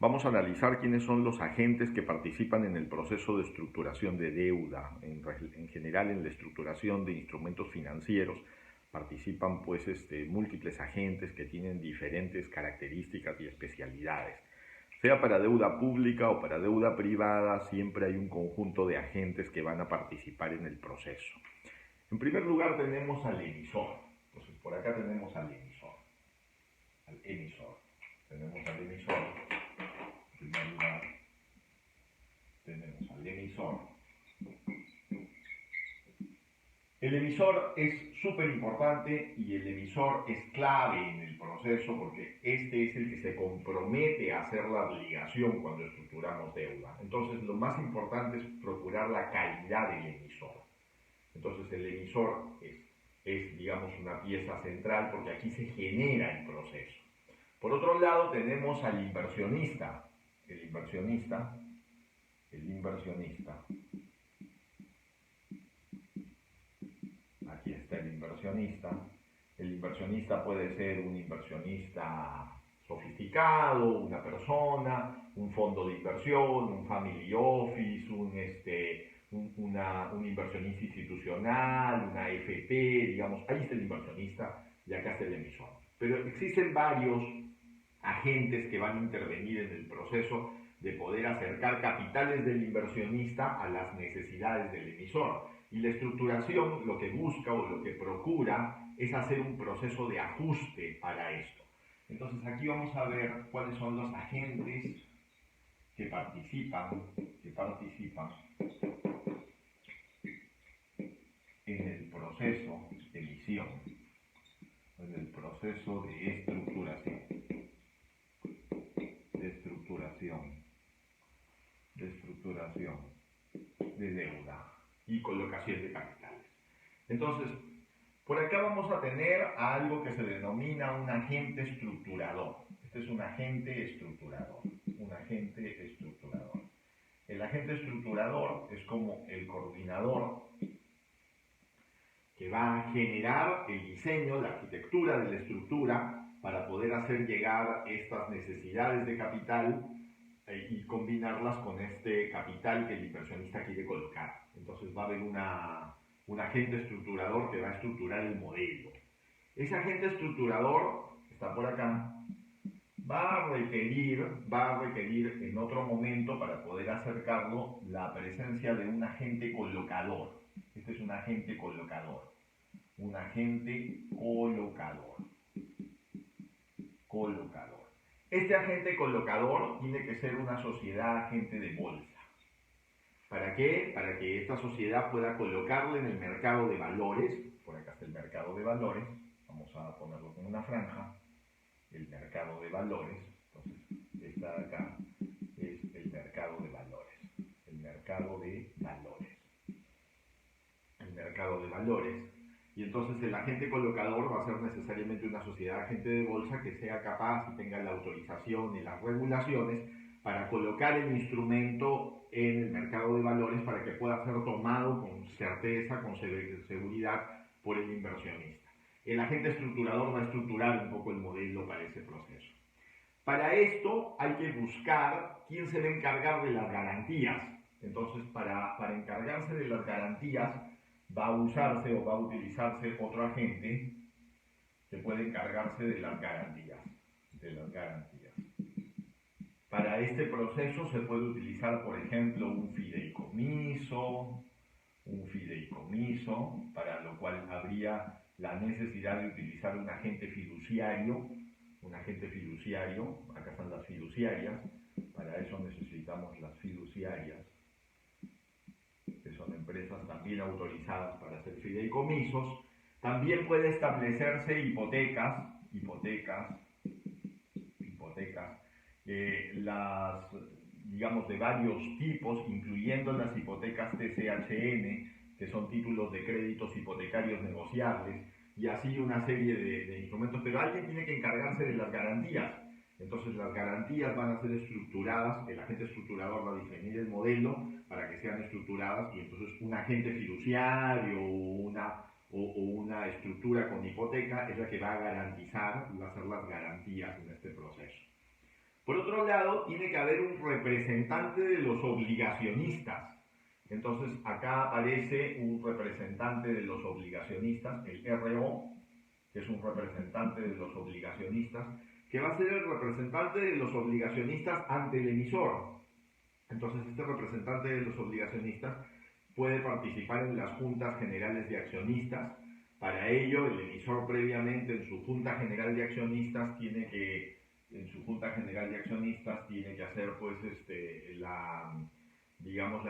Vamos a analizar quiénes son los agentes que participan en el proceso de estructuración de deuda. En general, en la estructuración de instrumentos financieros participan múltiples agentes que tienen diferentes características y especialidades. Sea para deuda pública o para deuda privada, siempre hay un conjunto de agentes que van a participar en el proceso. En primer lugar tenemos al emisor. Entonces por acá tenemos al emisor. Tenemos al emisor. En primer lugar tenemos al emisor. El emisor es súper importante y el emisor es clave en el proceso porque este es el que se compromete a hacer la obligación cuando estructuramos deuda. Entonces lo más importante es procurar la calidad del emisor. Entonces el emisor es digamos una pieza central porque aquí se genera el proceso. Por otro lado tenemos al inversionista. El inversionista aquí está el inversionista. El inversionista puede ser un inversionista sofisticado, una persona, un fondo de inversión, un family office, un inversionista institucional, una FP, digamos, ahí está el inversionista y acá está el emisor. Pero existen varios agentes que van a intervenir en el proceso de poder acercar capitales del inversionista a las necesidades del emisor. Y la estructuración lo que busca o lo que procura es hacer un proceso de ajuste para esto. Entonces aquí vamos a ver cuáles son los agentes que participan en el proceso de emisión, en el proceso de estructuración de deuda y colocación de capitales. Entonces, por acá vamos a tener a algo que se denomina un agente estructurador. Este es un agente estructurador. El agente estructurador es como el coordinador que va a generar el diseño, la arquitectura de la estructura para poder hacer llegar estas necesidades de capital y combinarlas con este capital que el inversionista quiere colocar. Entonces va a haber un agente estructurador que va a estructurar el modelo. Ese agente estructurador, está por acá, va a requerir en otro momento, para poder acercarlo, la presencia de un agente colocador. Este es un agente colocador. Este agente colocador tiene que ser una sociedad agente de bolsa. ¿Para qué? Para que esta sociedad pueda colocarle en el mercado de valores. Por acá está el mercado de valores. Vamos a ponerlo con una franja. El mercado de valores. Entonces, esta de acá es el mercado de valores. El mercado de valores. Y entonces el agente colocador va a ser necesariamente una sociedad agente de bolsa que sea capaz y tenga la autorización y las regulaciones para colocar el instrumento en el mercado de valores para que pueda ser tomado con certeza, con seguridad por el inversionista. El agente estructurador va a estructurar un poco el modelo para ese proceso. Para esto hay que buscar quién se va a encargar de las garantías. Entonces, para encargarse de las garantías, va a usarse o va a utilizarse otro agente que puede encargarse de las garantías. Para este proceso se puede utilizar, por ejemplo, un fideicomiso, para lo cual habría la necesidad de utilizar un agente fiduciario, acá están las fiduciarias, para eso necesitamos las fiduciarias, que son empresas también autorizadas para hacer fideicomisos. También puede establecerse hipotecas, digamos de varios tipos, incluyendo las hipotecas TCHN, que son títulos de créditos hipotecarios negociables, y así una serie de instrumentos, pero alguien tiene que encargarse de las garantías. Entonces las garantías van a ser estructuradas, el agente estructurador va a definir el modelo para que sean estructuradas, y entonces un agente fiduciario o una estructura con hipoteca es la que va a garantizar y va a hacer las garantías en este proceso. Por otro lado, tiene que haber un representante de los obligacionistas. Entonces, acá aparece un representante de los obligacionistas, el RO, que es un representante de los obligacionistas, que va a ser el representante de los obligacionistas ante el emisor. Entonces, este representante de los obligacionistas puede participar en las juntas generales de accionistas. Para ello, el emisor previamente en su junta general de accionistas tiene que hacer pues la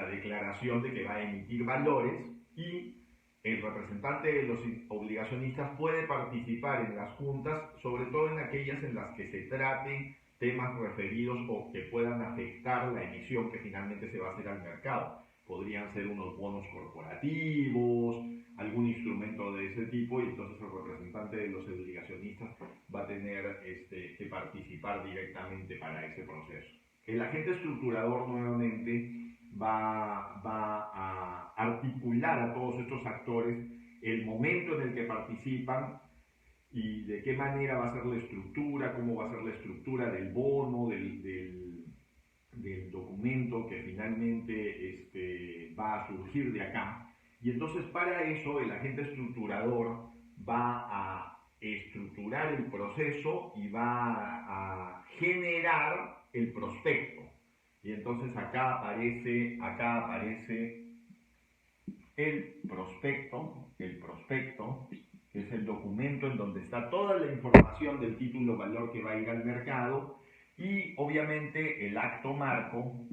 declaración de que va a emitir valores, y el representante de los obligacionistas puede participar en las juntas, sobre todo en aquellas en las que se traten temas referidos o que puedan afectar la emisión que finalmente se va a hacer al mercado. Podrían ser unos bonos corporativos, algún instrumento de ese tipo, y entonces el representante de los obligacionistas va a tener que participar directamente para ese proceso. El agente estructurador nuevamente va a articular a todos estos actores el momento en el que participan y de qué manera va a ser la estructura, cómo va a ser la estructura del bono, del documento que finalmente va a surgir de acá. Y entonces para eso el agente estructurador va a estructurar el proceso y va a generar el prospecto. Y entonces acá aparece el prospecto es el documento en donde está toda la información del título valor que va a ir al mercado, y obviamente el acto marco,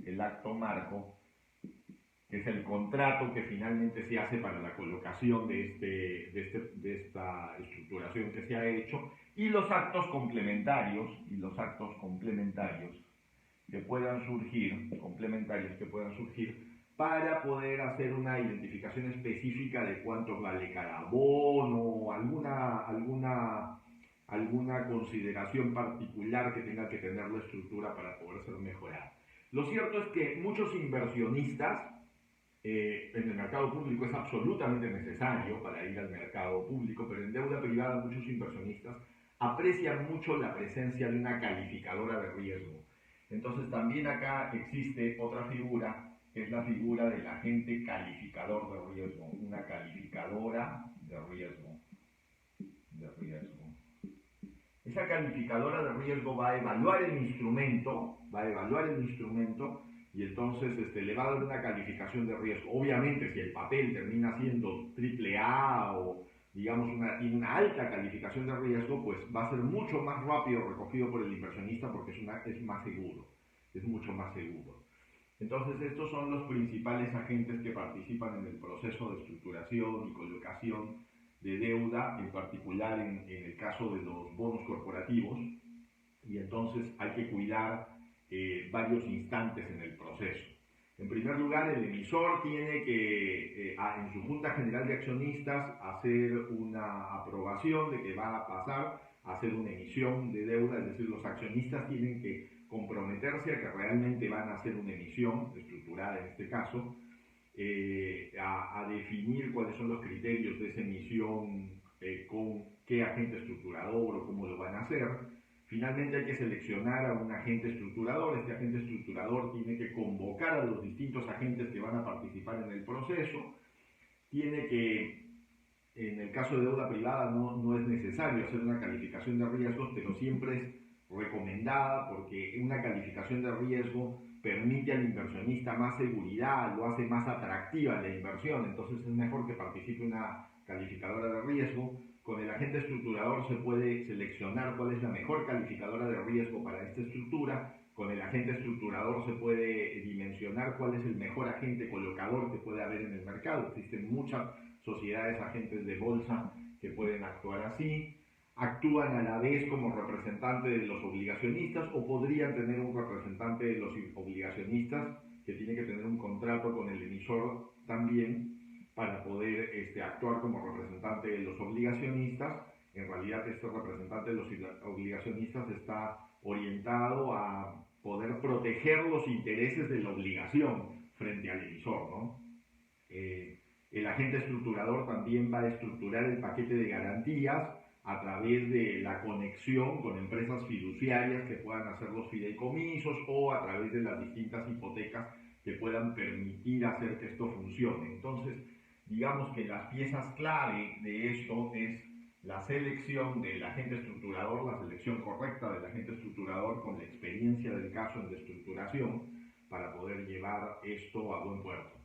que es el contrato que finalmente se hace para la colocación de esta estructuración que se ha hecho, y los actos complementarios que puedan surgir, para poder hacer una identificación específica de cuánto vale cada bono, alguna consideración particular que tenga que tener la estructura para poder ser mejorada. Lo cierto es que muchos inversionistas, en el mercado público es absolutamente necesario para ir al mercado público, pero en deuda privada muchos inversionistas aprecian mucho la presencia de una calificadora de riesgo. Entonces también acá existe otra figura, que es la figura del agente calificador de riesgo, una calificadora de riesgo. Esa calificadora de riesgo va a evaluar el instrumento, y entonces le va a dar una calificación de riesgo. Obviamente, si el papel termina siendo AAA o digamos tiene una alta calificación de riesgo, pues va a ser mucho más rápido recogido por el inversionista porque es más seguro, es mucho más seguro. Entonces, estos son los principales agentes que participan en el proceso de estructuración y colocación de deuda, en particular en el caso de los bonos corporativos, y entonces hay que cuidar varios instantes en el proceso. En primer lugar, el emisor tiene que, en su Junta General de Accionistas, hacer una aprobación de que va a pasar a hacer una emisión de deuda, es decir, los accionistas tienen que comprometerse a que realmente van a hacer una emisión estructurada en este caso, a definir cuáles son los criterios de esa emisión, con qué agente estructurador o cómo lo van a hacer. Finalmente hay que seleccionar a un agente estructurador. Este agente estructurador tiene que convocar a los distintos agentes que van a participar en el proceso. Tiene que, en el caso de deuda privada no es necesario hacer una calificación de riesgos, pero siempre es recomendada porque una calificación de riesgo permite al inversionista más seguridad, lo hace más atractiva la inversión. Entonces es mejor que participe una calificadora de riesgo. Con el agente estructurador se puede seleccionar cuál es la mejor calificadora de riesgo para esta estructura. Con el agente estructurador se puede dimensionar cuál es el mejor agente colocador que puede haber en el mercado. Existen muchas sociedades agentes de bolsa que pueden actuar así. Actúan a la vez como representante de los obligacionistas, o podrían tener un representante de los obligacionistas que tiene que tener un contrato con el emisor también para poder actuar como representante de los obligacionistas. En realidad este representante de los obligacionistas está orientado a poder proteger los intereses de la obligación frente al emisor, ¿no? El agente estructurador también va a estructurar el paquete de garantías a través de la conexión con empresas fiduciarias que puedan hacer los fideicomisos o a través de las distintas hipotecas que puedan permitir hacer que esto funcione. Entonces, digamos que las piezas clave de esto es la selección del agente estructurador, la selección correcta del agente estructurador con la experiencia del caso en reestructuración para poder llevar esto a buen puerto.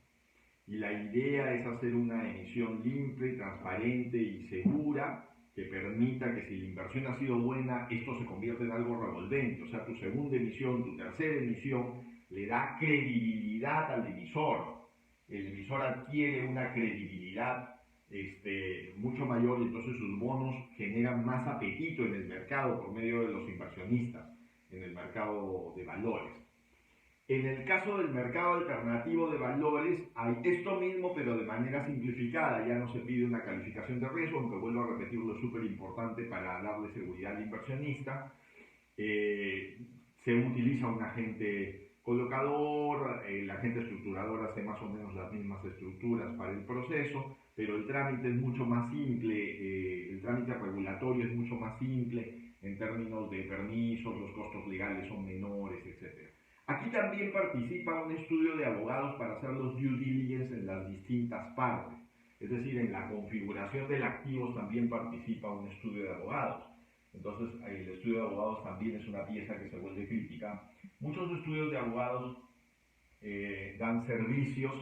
Y la idea es hacer una emisión limpia, transparente y segura que permita que si la inversión ha sido buena, esto se convierta en algo revolvente. O sea, tu segunda emisión, tu tercera emisión, le da credibilidad al emisor. El emisor adquiere una credibilidad mucho mayor y entonces sus bonos generan más apetito en el mercado por medio de los inversionistas, en el mercado de valores. En el caso del mercado alternativo de valores hay esto mismo pero de manera simplificada, ya no se pide una calificación de riesgo, aunque vuelvo a repetirlo, es súper importante para darle seguridad al inversionista. Se utiliza un agente colocador, el agente estructurador hace más o menos las mismas estructuras para el proceso, pero el trámite es mucho más simple, el trámite regulatorio es mucho más simple en términos de permisos, los costos legales son menores, etc. Aquí también participa un estudio de abogados para hacer los due diligence en las distintas partes, es decir, en la configuración del activo también participa un estudio de abogados. Entonces, el estudio de abogados también es una pieza que se vuelve crítica. Muchos estudios de abogados dan servicios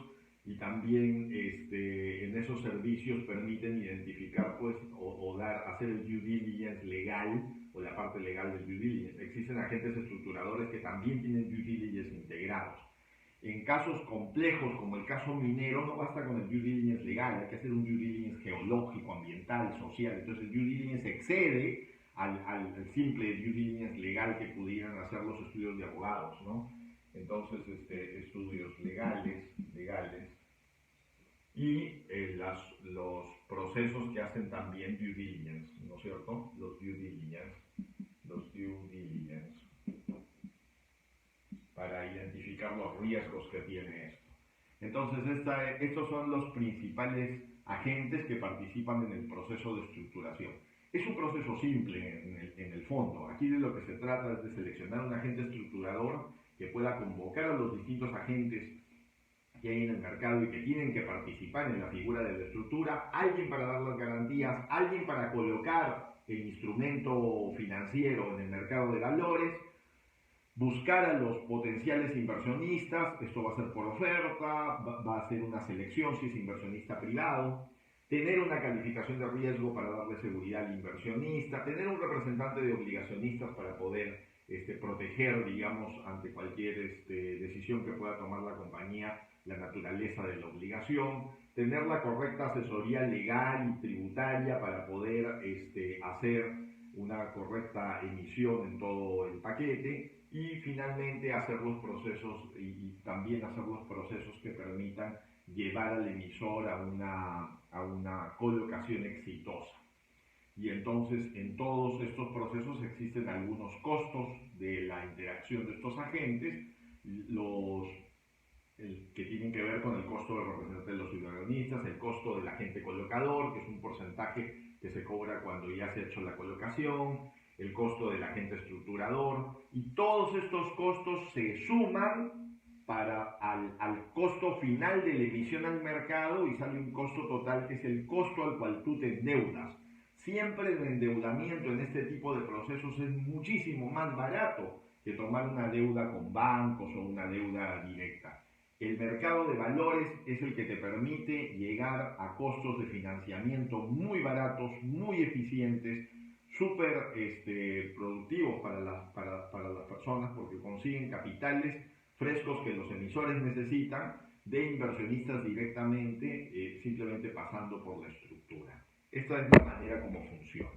y también en esos servicios permiten identificar pues, o hacer el due diligence legal o la parte legal del due diligence. Existen agentes estructuradores que también tienen due diligence integrados. En casos complejos como el caso minero no basta con el due diligence legal, hay que hacer un due diligence geológico, ambiental, social. Entonces el due diligence excede al simple due diligence legal que pudieran hacer los estudios de abogados, ¿no? Entonces, estudios legales y los procesos que hacen también due diligence, ¿no es cierto? Los due diligence, para identificar los riesgos que tiene esto. Entonces, estos son los principales agentes que participan en el proceso de estructuración. Es un proceso simple en el fondo. Aquí de lo que se trata es de seleccionar un agente estructurador que pueda convocar a los distintos agentes que hay en el mercado y que tienen que participar en la figura de la estructura, alguien para dar las garantías, alguien para colocar el instrumento financiero en el mercado de valores, buscar a los potenciales inversionistas, esto va a ser por oferta, va a ser una selección si es inversionista privado, tener una calificación de riesgo para darle seguridad al inversionista, tener un representante de obligacionistas para poder proteger, digamos, ante cualquier decisión que pueda tomar la compañía, la naturaleza de la obligación, tener la correcta asesoría legal y tributaria para poder hacer una correcta emisión en todo el paquete y finalmente hacer los procesos y también hacer los procesos que permitan llevar al emisor a una colocación exitosa. Y entonces en todos estos procesos existen algunos costos de la interacción de estos agentes, que tienen que ver con el costo del representante de los inversionistas, el costo del agente colocador, que es un porcentaje que se cobra cuando ya se ha hecho la colocación, el costo del agente estructurador, y todos estos costos se suman al costo final de la emisión al mercado y sale un costo total que es el costo al cual tú te endeudas. Siempre el endeudamiento en este tipo de procesos es muchísimo más barato que tomar una deuda con bancos o una deuda directa. El mercado de valores es el que te permite llegar a costos de financiamiento muy baratos, muy eficientes, súper productivos para las personas porque consiguen capitales frescos que los emisores necesitan de inversionistas directamente, simplemente pasando por la estructura. Esta es la manera como funciona.